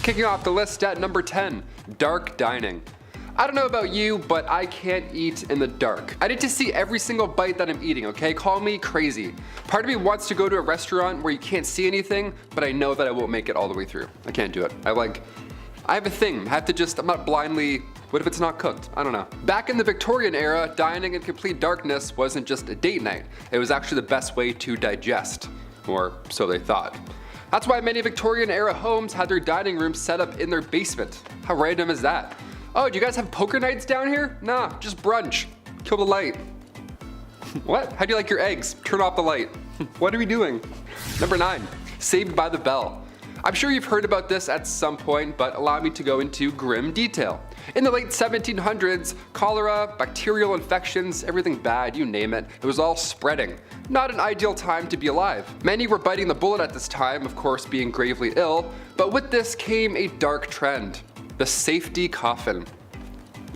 Kicking off the list at number 10, dark dining. I don't know about you, but I can't eat in the dark. I need to see every single bite that I'm eating, okay? Call me crazy. Part of me wants to go to a restaurant where you can't see anything, but I know that I won't make it all the way through. I can't do it. I have a thing. I'm not blindly, what if it's not cooked? I don't know. Back in the Victorian era, dining in complete darkness wasn't just a date night. It was actually the best way to digest, or so they thought. That's why many Victorian era homes had their dining rooms set up in their basement. How random is that? Oh, do you guys have poker nights down here? Nah, just brunch. Kill the light. What? How do you like your eggs? Turn off the light. What are we doing? Number 9, Saved by the Bell. I'm sure you've heard about this at some point, but allow me to go into grim detail. In the late 1700s, cholera, bacterial infections, everything bad, you name it, it was all spreading. Not an ideal time to be alive. Many were biting the bullet at this time, of course being gravely ill, but with this came a dark trend. The safety coffin.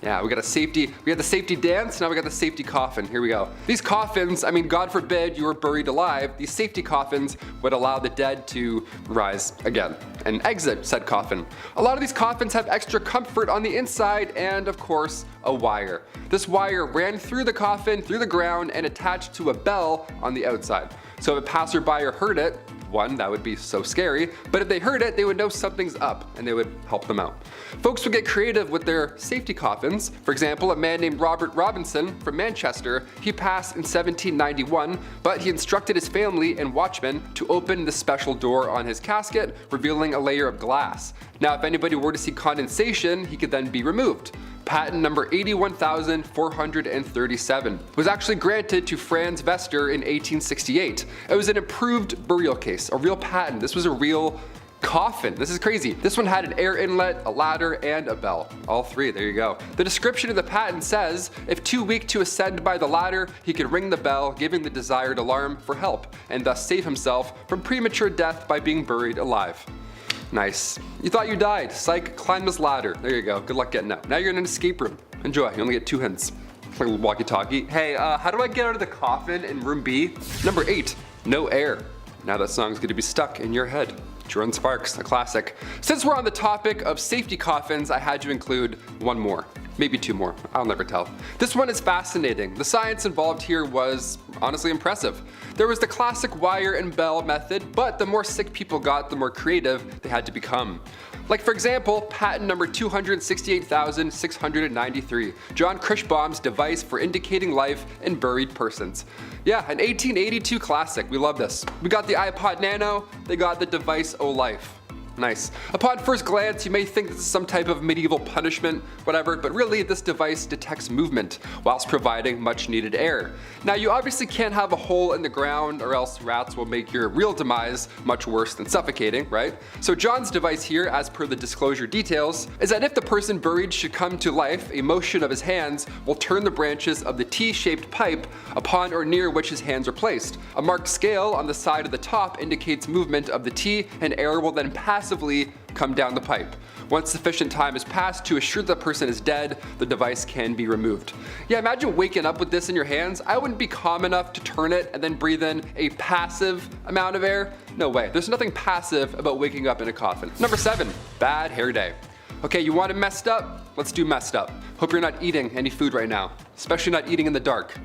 Yeah, we had the safety dance, now we got the safety coffin. Here we go. These coffins, I mean, God forbid you were buried alive, these safety coffins would allow the dead to rise again and exit said coffin. A lot of these coffins have extra comfort on the inside and, of course, a wire. This wire ran through the coffin, through the ground, and attached to a bell on the outside. So if a passerby heard it, one, that would be so scary, but if they heard it, they would know something's up and they would help them out. Folks would get creative with their safety coffins. For example, a man named Robert Robinson from Manchester, he passed in 1791, but he instructed his family and watchmen to open the special door on his casket, revealing a layer of glass. Now, if anybody were to see condensation, he could then be removed. Patent number 81,437 was actually granted to Franz Vester in 1868. It was an improved burial case, a real patent. This was a real coffin. This is crazy. This one had an air inlet, a ladder, and a bell. All three, there you go. The description of the patent says, if too weak to ascend by the ladder, he could ring the bell, giving the desired alarm for help, and thus save himself from premature death by being buried alive. Nice. You thought you died. Psych, climb this ladder. There you go. Good luck getting out. Now you're in an escape room. Enjoy. You only get 2 hints. Like a little walkie-talkie. Hey, how do I get out of the coffin in room B? Number 8, no air. Now that song's gonna be stuck in your head. Jordan Sparks, a classic. Since we're on the topic of safety coffins, I had to include one more. Maybe 2 more, I'll never tell. This one is fascinating. The science involved here was honestly impressive. There was the classic wire and bell method, but the more sick people got, the more creative they had to become. Like for example, patent number 268,693, John Crichbaum's device for indicating life in buried persons. Yeah, an 1882 classic, we love this. We got the iPod Nano, they got the device O Life. Nice. Upon first glance, you may think this is some type of medieval punishment, whatever, but really this device detects movement whilst providing much needed air. Now you obviously can't have a hole in the ground or else rats will make your real demise much worse than suffocating, right? So John's device here, as per the disclosure details, is that if the person buried should come to life, a motion of his hands will turn the branches of the T-shaped pipe upon or near which his hands are placed. A marked scale on the side of the top indicates movement of the T, and air will then passively come down the pipe. Once sufficient time has passed to assure the person is dead, the device can be removed. Yeah, imagine waking up with this in your hands. I wouldn't be calm enough to turn it and then breathe in a passive amount of air. No way. There's nothing passive about waking up in a coffin. Number 7, bad hair day. Okay, you want it messed up? Let's do messed up. Hope you're not eating any food right now, especially not eating in the dark.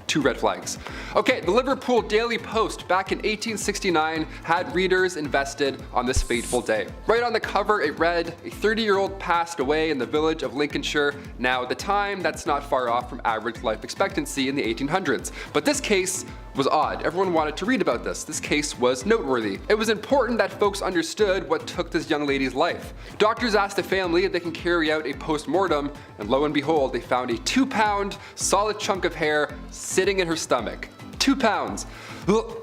2 red flags. Okay, the Liverpool Daily Post back in 1869 had readers invested on this fateful day. Right on the cover it read, a 30-year-old passed away in the village of Lincolnshire. Now at the time, that's not far off from average life expectancy in the 1800s. But this case was odd. Everyone wanted to read about this. This case was noteworthy. It was important that folks understood what took this young lady's life. Doctors asked the family if they can carry out a post-mortem, and lo and behold, they found a 2-pound solid chunk of hair sitting in her stomach. 2 pounds.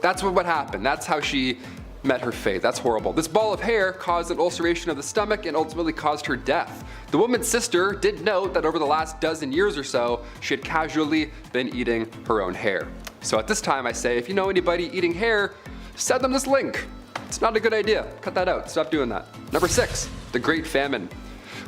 That's what happened. That's how she met her fate. That's horrible. This ball of hair caused an ulceration of the stomach and ultimately caused her death. The woman's sister did note that over the last dozen years or so, she had casually been eating her own hair. So at this time I say, if you know anybody eating hair, send them this link. It's not a good idea. Cut that out. Stop doing that. Number 6, the Great Famine.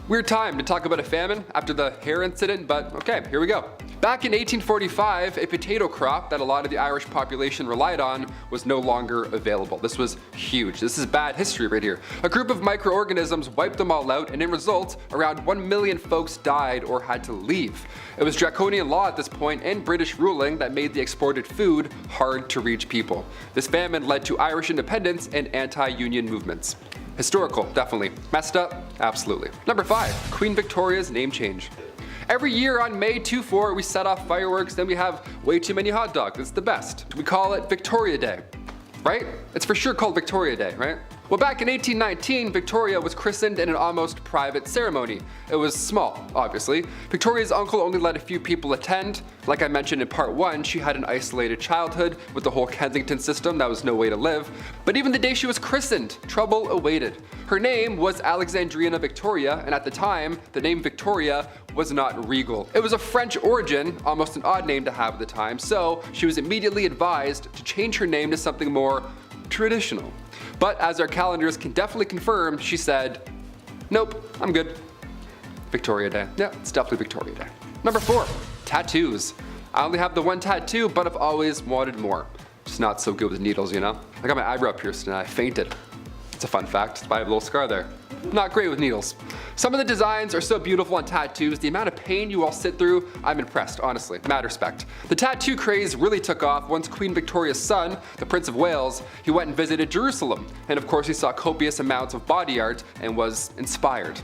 Weird time to talk about a famine after the hair incident, but okay, here we go. Back in 1845, a potato crop that a lot of the Irish population relied on was no longer available. This was huge. This is bad history right here. A group of microorganisms wiped them all out, and in result, around 1 million folks died or had to leave. It was draconian law at this point and British ruling that made the exported food hard to reach people. This famine led to Irish independence and anti-union movements. Historical, definitely. Messed up? Absolutely. Number 5, Queen Victoria's name change. Every year on May 24, we set off fireworks, then we have way too many hot dogs. It's the best. We call it Victoria Day, right? It's for sure called Victoria Day, right? Well, back in 1819, Victoria was christened in an almost private ceremony. It was small, obviously. Victoria's uncle only let a few people attend. Like I mentioned in part 1, she had an isolated childhood with the whole Kensington system. That was no way to live. But even the day she was christened, trouble awaited. Her name was Alexandrina Victoria, and at the time, the name Victoria was not regal. It was of French origin, almost an odd name to have at the time, so she was immediately advised to change her name to something more traditional. But as our calendars can definitely confirm, she said, nope, I'm good. Victoria Day. Yeah, it's definitely Victoria Day. Number 4, tattoos. I only have the one tattoo, but I've always wanted more. Just not so good with needles, you know? I got my eyebrow pierced and I fainted. It's a fun fact, I have a little scar there. Not great with needles. Some of the designs are so beautiful on tattoos, the amount of pain you all sit through, I'm impressed, honestly, mad respect. The tattoo craze really took off once Queen Victoria's son, the Prince of Wales, he went and visited Jerusalem. And of course he saw copious amounts of body art and was inspired.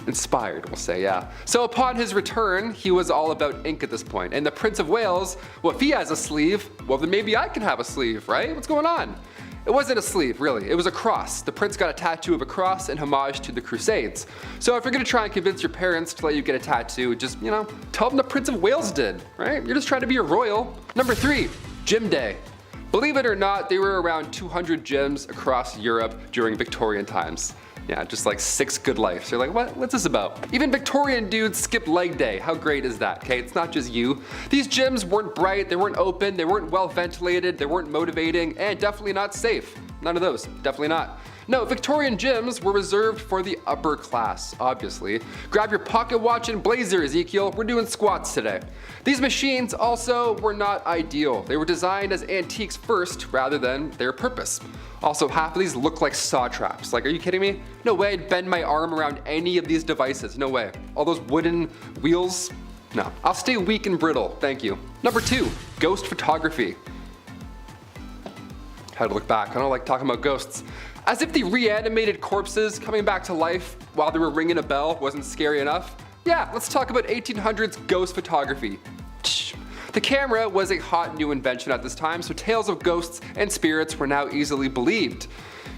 Inspired, we'll say, yeah. So upon his return, he was all about ink at this point. And the Prince of Wales, well, if he has a sleeve, well then maybe I can have a sleeve, right? What's going on? It wasn't a sleeve, really. It was a cross. The prince got a tattoo of a cross in homage to the Crusades. So if you're gonna try and convince your parents to let you get a tattoo, just, you know, tell them the Prince of Wales did, right? You're just trying to be a royal. Number 3, Gym Day. Believe it or not, there were around 200 gyms across Europe during Victorian times. Yeah, just like 6 good lives. You're like, what's this about? Even Victorian dudes skip leg day. How great is that? Okay, it's not just you. These gyms weren't bright, they weren't open, they weren't well ventilated, they weren't motivating, and definitely not safe. None of those, definitely not. No, Victorian gyms were reserved for the upper class, obviously. Grab your pocket watch and blazer, Ezekiel. We're doing squats today. These machines also were not ideal. They were designed as antiques first rather than their purpose. Also, half of these look like saw traps. Like, are you kidding me? No way I'd bend my arm around any of these devices. No way. All those wooden wheels? No. I'll stay weak and brittle. Thank you. Number 2, ghost photography. Had to look back. I don't like talking about ghosts. As if the reanimated corpses coming back to life while they were ringing a bell wasn't scary enough. Yeah, let's talk about 1800s ghost photography. The camera was a hot new invention at this time, so tales of ghosts and spirits were now easily believed.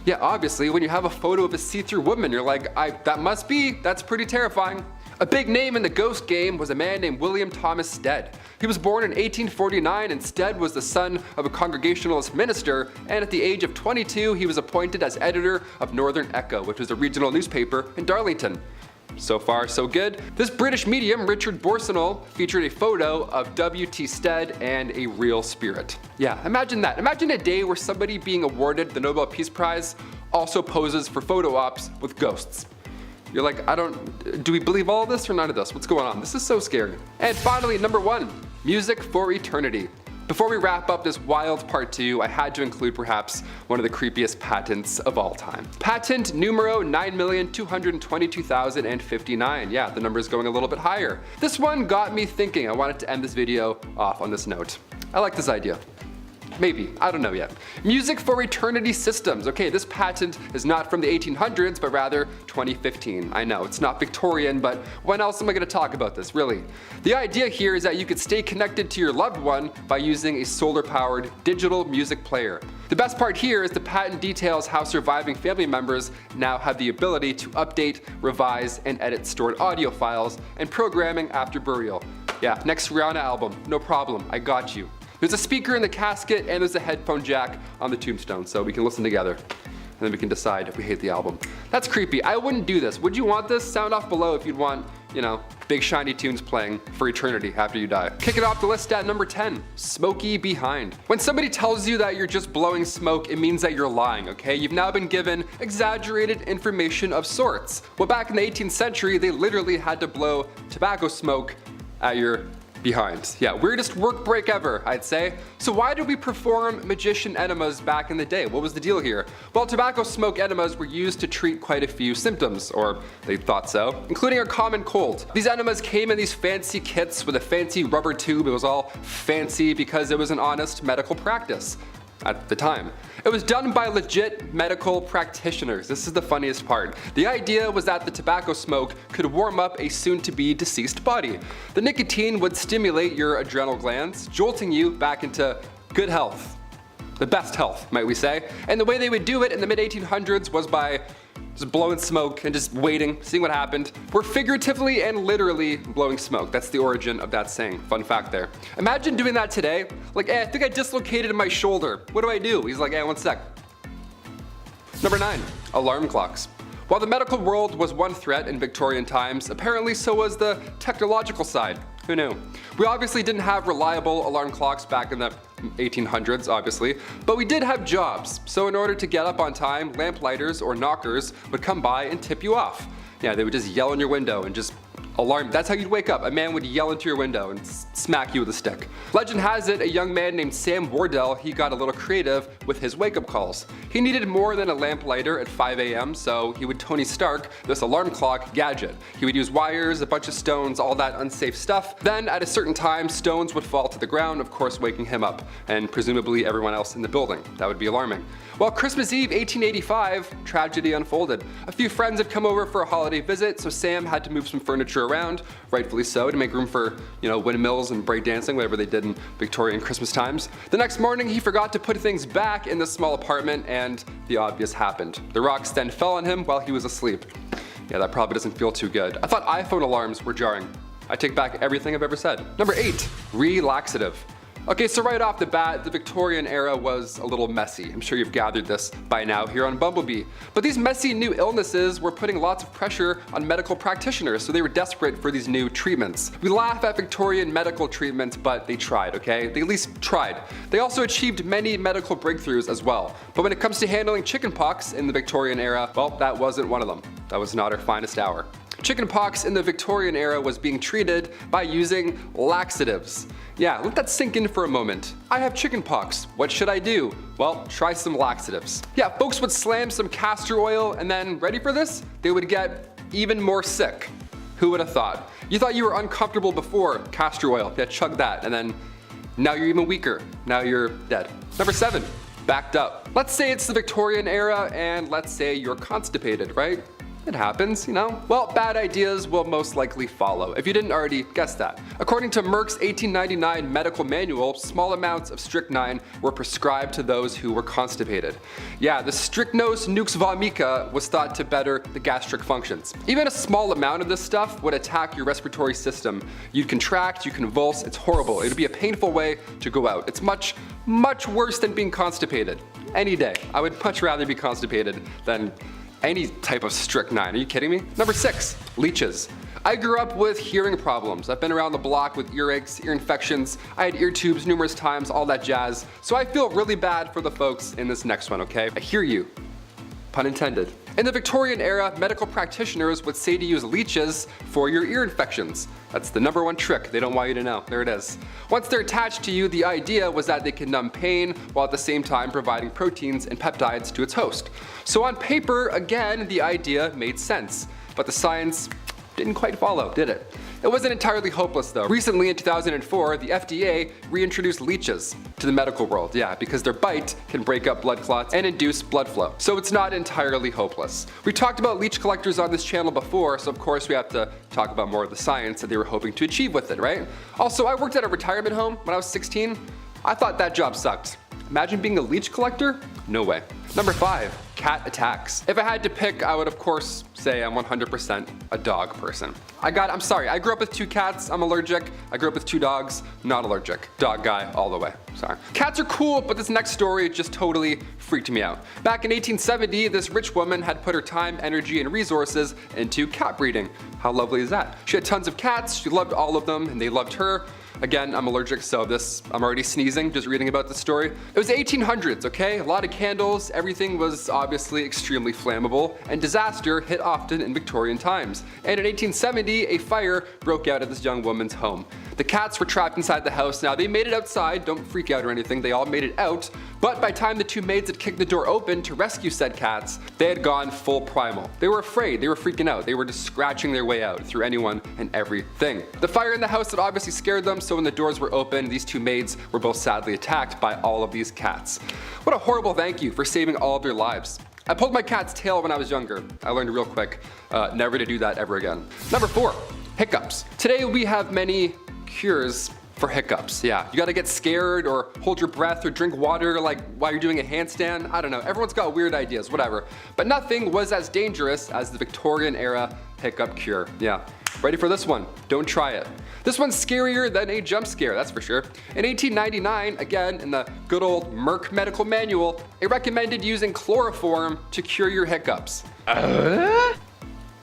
Yeah, obviously, when you have a photo of a see-through woman, you're like, that's pretty terrifying. A big name in the ghost game was a man named William Thomas Stead. He was born in 1849, and Stead was the son of a Congregationalist minister, and at the age of 22, he was appointed as editor of Northern Echo, which was a regional newspaper in Darlington. So far, so good. This British medium, Richard Borsonol, featured a photo of W.T. Stead and a real spirit. Yeah, imagine that. Imagine a day where somebody being awarded the Nobel Peace Prize also poses for photo ops with ghosts. You're like, do we believe all of this or none of this? What's going on? This is so scary. And finally, number 1, music for eternity. Before we wrap up this wild part 2, I had to include perhaps one of the creepiest patents of all time. Patent numero 9,222,059. Yeah, the number is going a little bit higher. This one got me thinking. I wanted to end this video off on this note. I like this idea. Maybe, I don't know yet. Music for eternity systems. Okay, this patent is not from the 1800s, but rather 2015. I know, it's not Victorian, but when else am I gonna talk about this, really? The idea here is that you could stay connected to your loved one by using a solar-powered digital music player. The best part here is the patent details how surviving family members now have the ability to update, revise, and edit stored audio files and programming after burial. Yeah, next Rihanna album, no problem, I got you. There's a speaker in the casket and there's a headphone jack on the tombstone, so we can listen together. And then we can decide if we hate the album. That's creepy. I wouldn't do this. Would you want this? Sound off below if you'd want, you know, big shiny tunes playing for eternity after you die. Kicking off the list at number 10, smoky behind. When somebody tells you that you're just blowing smoke, it means that you're lying, okay? You've now been given exaggerated information of sorts. Well, back in the 18th century, they literally had to blow tobacco smoke at your behind. Yeah, weirdest work break ever, I'd say. So why did we perform magician enemas back in the day? What was the deal here? Well, tobacco smoke enemas were used to treat quite a few symptoms, or they thought so, including a common cold. These enemas came in these fancy kits with a fancy rubber tube. It was all fancy because it was an honest medical practice at the time. It was done by legit medical practitioners. This is the funniest part. The idea was that the tobacco smoke could warm up a soon-to-be deceased body. The nicotine would stimulate your adrenal glands, jolting you back into good health. The best health, might we say. And the way they would do it in the mid-1800s was by just blowing smoke and just waiting, seeing what happened. We're figuratively and literally blowing smoke. That's the origin of that saying. Fun fact there. Imagine doing that today. Like, I think I dislocated my shoulder. What do I do? He's like, one sec. Number 9, alarm clocks. While the medical world was one threat in Victorian times, apparently so was the technological side. Who knew? We obviously didn't have reliable alarm clocks back in the 1800s, obviously, but we did have jobs. So in order to get up on time, lamplighters or knockers would come by and tip you off. Yeah, they would just yell in your window and just alarm. That's how you'd wake up. A man would yell into your window and smack you with a stick. Legend has it, a young man named Sam Wardell, he got a little creative with his wake-up calls. He needed more than a lamplighter at 5 a.m., so he would Tony Stark this alarm clock gadget. He would use wires, a bunch of stones, all that unsafe stuff. Then at a certain time, stones would fall to the ground, of course waking him up, and presumably everyone else in the building. That would be alarming. Well, Christmas Eve 1885, tragedy unfolded. A few friends had come over for a holiday visit, so Sam had to move some furniture around, rightfully so, to make room for, windmills and breakdancing, whatever they did in Victorian Christmas times. The next morning, he forgot to put things back in the small apartment, and the obvious happened. The rocks then fell on him while he was asleep. Yeah, that probably doesn't feel too good. I thought iPhone alarms were jarring. I take back everything I've ever said. Number 8, relaxative. Okay, so right off the bat, the Victorian era was a little messy. I'm sure you've gathered this by now here on Bumblebee. But these messy new illnesses were putting lots of pressure on medical practitioners, so they were desperate for these new treatments. We laugh at Victorian medical treatments, but they tried, okay? They at least tried. They also achieved many medical breakthroughs as well. But when it comes to handling chickenpox in the Victorian era, well, that wasn't one of them. That was not our finest hour. Chickenpox in the Victorian era was being treated by using laxatives. Yeah, let that sink in for a moment. I have chickenpox. What should I do? Well, try some laxatives. Yeah, folks would slam some castor oil and then, ready for this? They would get even more sick. Who would have thought? You thought you were uncomfortable before castor oil. Yeah, chug that, and then now you're even weaker. Now you're dead. Number 7, backed up. Let's say it's the Victorian era and let's say you're constipated, right? It happens, Well, bad ideas will most likely follow, if you didn't already guess that. According to Merck's 1899 medical manual, small amounts of strychnine were prescribed to those who were constipated. Yeah, the strychnos nux vomica was thought to better the gastric functions. Even a small amount of this stuff would attack your respiratory system. You'd contract, you convulse, it's horrible. It would be a painful way to go out. It's much, much worse than being constipated. Any day. I would much rather be constipated than any type of strychnine. Are you kidding me? Number 6, leeches. I grew up with hearing problems. I've been around the block with earaches, ear infections. I had ear tubes numerous times, all that jazz. So I feel really bad for the folks in this next one, okay? I hear you. Pun intended. In the Victorian era, medical practitioners would say to use leeches for your ear infections. That's the number one trick they don't want you to know. There it is. Once they're attached to you, the idea was that they can numb pain while at the same time providing proteins and peptides to its host. So on paper, again, the idea made sense, but the science didn't quite follow, did it? It wasn't entirely hopeless though. Recently in 2004, the FDA reintroduced leeches to the medical world, because their bite can break up blood clots and induce blood flow. So it's not entirely hopeless. We talked about leech collectors on this channel before, so of course we have to talk about more of the science that they were hoping to achieve with it, right? Also, I worked at a retirement home when I was 16. I thought that job sucked. Imagine being a leech collector? No way. Number 5, cat attacks. If I had to pick, I would of course say I'm 100% a dog person. I grew up with 2 cats, I'm allergic. I grew up with 2 dogs, not allergic. Dog guy all the way, sorry. Cats are cool, but this next story just totally freaked me out. Back in 1870, this rich woman had put her time, energy, and resources into cat breeding. How lovely is that? She had tons of cats, she loved all of them, and they loved her. Again, I'm allergic, so I'm already sneezing just reading about the story. It was the 1800s, okay? A lot of candles, everything was obviously extremely flammable, and disaster hit often in Victorian times. And in 1870, a fire broke out at this young woman's home. The cats were trapped inside the house. Now, they made it outside, don't freak out or anything, they all made it out, but by the time the two maids had kicked the door open to rescue said cats, they had gone full primal. They were afraid, they were freaking out, they were just scratching their way out through anyone and everything. The fire in the house had obviously scared them, so when the doors were open, these two maids were both sadly attacked by all of these cats. What a horrible thank you for saving all of their lives. I pulled my cat's tail when I was younger. I learned real quick, never to do that ever again. Number 4, hiccups. Today we have many cures for hiccups. Yeah, you gotta get scared or hold your breath or drink water like while you're doing a handstand. I don't know, everyone's got weird ideas, whatever. But nothing was as dangerous as the Victorian era hiccup cure. Yeah, ready for this one? Don't try it. This one's scarier than a jump scare, that's for sure. In 1899, again in the good old Merck medical manual, it recommended using chloroform to cure your hiccups.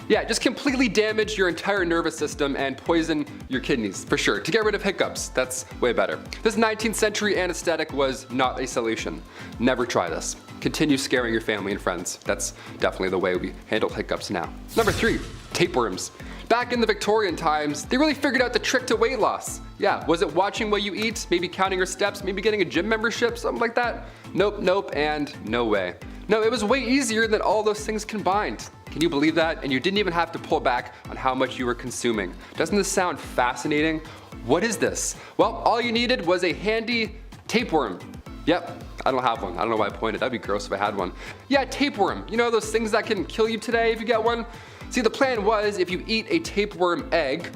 Yeah, just completely damage your entire nervous system and poison your kidneys, for sure. To get rid of hiccups, that's way better. This 19th century anesthetic was not a solution. Never try this. Continue scaring your family and friends. That's definitely the way we handle hiccups now. Number 3, tapeworms. Back in the Victorian times, they really figured out the trick to weight loss. Yeah, was it watching what you eat, maybe counting your steps, maybe getting a gym membership, something like that? Nope, nope, and no way. No, it was way easier than all those things combined. Can you believe that? And you didn't even have to pull back on how much you were consuming. Doesn't this sound fascinating? What is this? Well, all you needed was a handy tapeworm. Yep, I don't have one. I don't know why I pointed. That'd be gross if I had one. Yeah, tapeworm. You know those things that can kill you today if you get one? See, the plan was if you eat a tapeworm egg,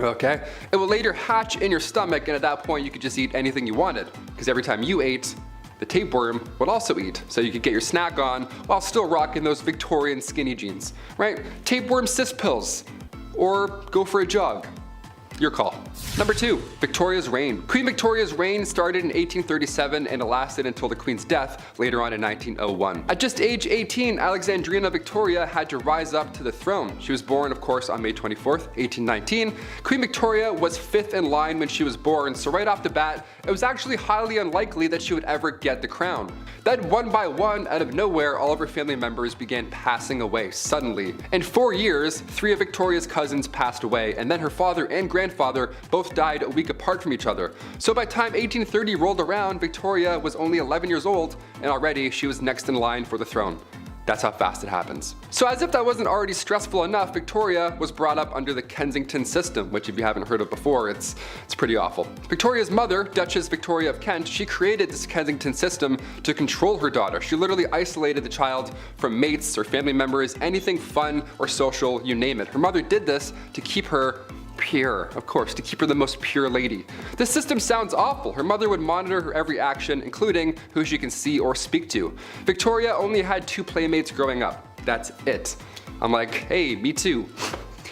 okay, it will later hatch in your stomach, and at that point you could just eat anything you wanted. Because every time you ate, the tapeworm would also eat, so you could get your snack on while still rocking those Victorian skinny jeans, right? Tapeworm cyst pills, or go for a jog. Your call. Number 2, Victoria's reign. Queen Victoria's reign started in 1837 and it lasted until the Queen's death later on in 1901. At just age 18, Alexandrina Victoria had to rise up to the throne. She was born, of course, on May 24th, 1819. Queen Victoria was 5th in line when she was born, so right off the bat, it was actually highly unlikely that she would ever get the crown. Then one by one, out of nowhere, all of her family members began passing away suddenly. In 4 years, 3 of Victoria's cousins passed away, and then her father and grandfather both died a week apart from each other. So by the time 1830 rolled around, Victoria was only 11 years old, and already she was next in line for the throne. That's how fast it happens. So as if that wasn't already stressful enough, Victoria was brought up under the Kensington system, which if you haven't heard of before, it's pretty awful. Victoria's mother, Duchess Victoria of Kent, she created this Kensington system to control her daughter. She literally isolated the child from mates or family members, anything fun or social, you name it. Her mother did this to keep her pure, of course, to keep her the most pure lady. This system sounds awful. Her mother would monitor her every action, including who she can see or speak to. Victoria only had 2 playmates growing up. That's it. I'm like, hey, me too.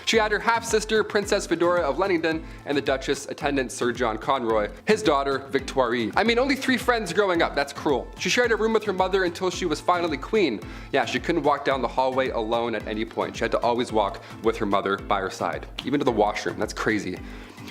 She had her half-sister, Princess Fedora of Leamington, and the Duchess attendant Sir John Conroy, his daughter, Victoire. I mean, only 3 friends growing up, that's cruel. She shared a room with her mother until she was finally queen. Yeah, she couldn't walk down the hallway alone at any point. She had to always walk with her mother by her side, even to the washroom. That's crazy.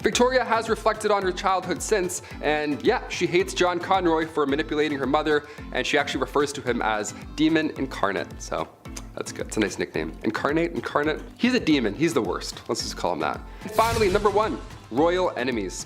Victoria has reflected on her childhood since, and yeah, she hates John Conroy for manipulating her mother, and she actually refers to him as Demon Incarnate, so that's good. It's a nice nickname. Incarnate? He's a demon. He's the worst. Let's just call him that. And finally, number 1, royal enemies.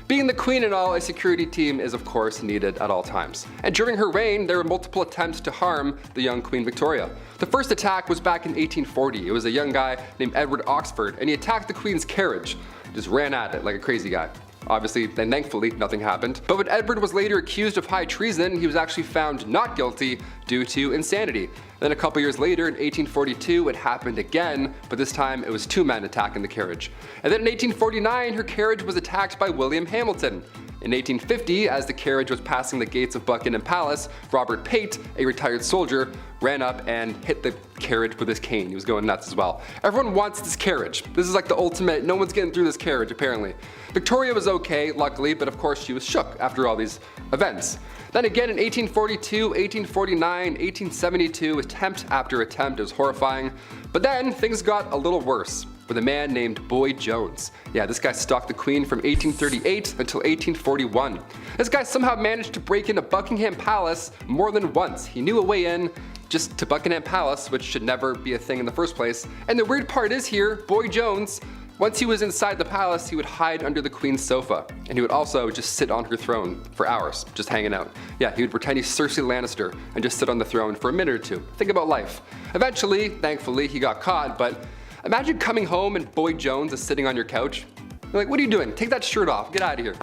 Being the queen and all, a security team is of course needed at all times. And during her reign, there were multiple attempts to harm the young Queen Victoria. The first attack was back in 1840. It was a young guy named Edward Oxford, and he attacked the Queen's carriage. Just ran at it like a crazy guy. Obviously, and thankfully, nothing happened. But when Edward was later accused of high treason, he was actually found not guilty due to insanity. Then a couple years later, in 1842, it happened again, but this time it was 2 men attacking the carriage. And then in 1849, her carriage was attacked by William Hamilton. In 1850, as the carriage was passing the gates of Buckingham Palace, Robert Pate, a retired soldier, ran up and hit the carriage with his cane. He was going nuts as well. Everyone wants this carriage. This is like the ultimate, no one's getting through this carriage apparently. Victoria was okay, luckily, but of course she was shook after all these events. Then again in 1842, 1849, 1872, attempt after attempt, it was horrifying. But then things got a little worse. with a man named Boy Jones. Yeah, this guy stalked the Queen from 1838 until 1841. This guy somehow managed to break into Buckingham Palace more than once. He knew a way in just to Buckingham Palace, which should never be a thing in the first place. And the weird part is here, Boy Jones, once he was inside the palace, he would hide under the Queen's sofa, and he would also just sit on her throne for hours, just hanging out. Yeah, he would pretend he's Cersei Lannister and just sit on the throne for a minute or two. Think about life. Eventually, thankfully, he got caught, but imagine coming home and Boy Jones is sitting on your couch. You're like, what are you doing? Take that shirt off, get out of here.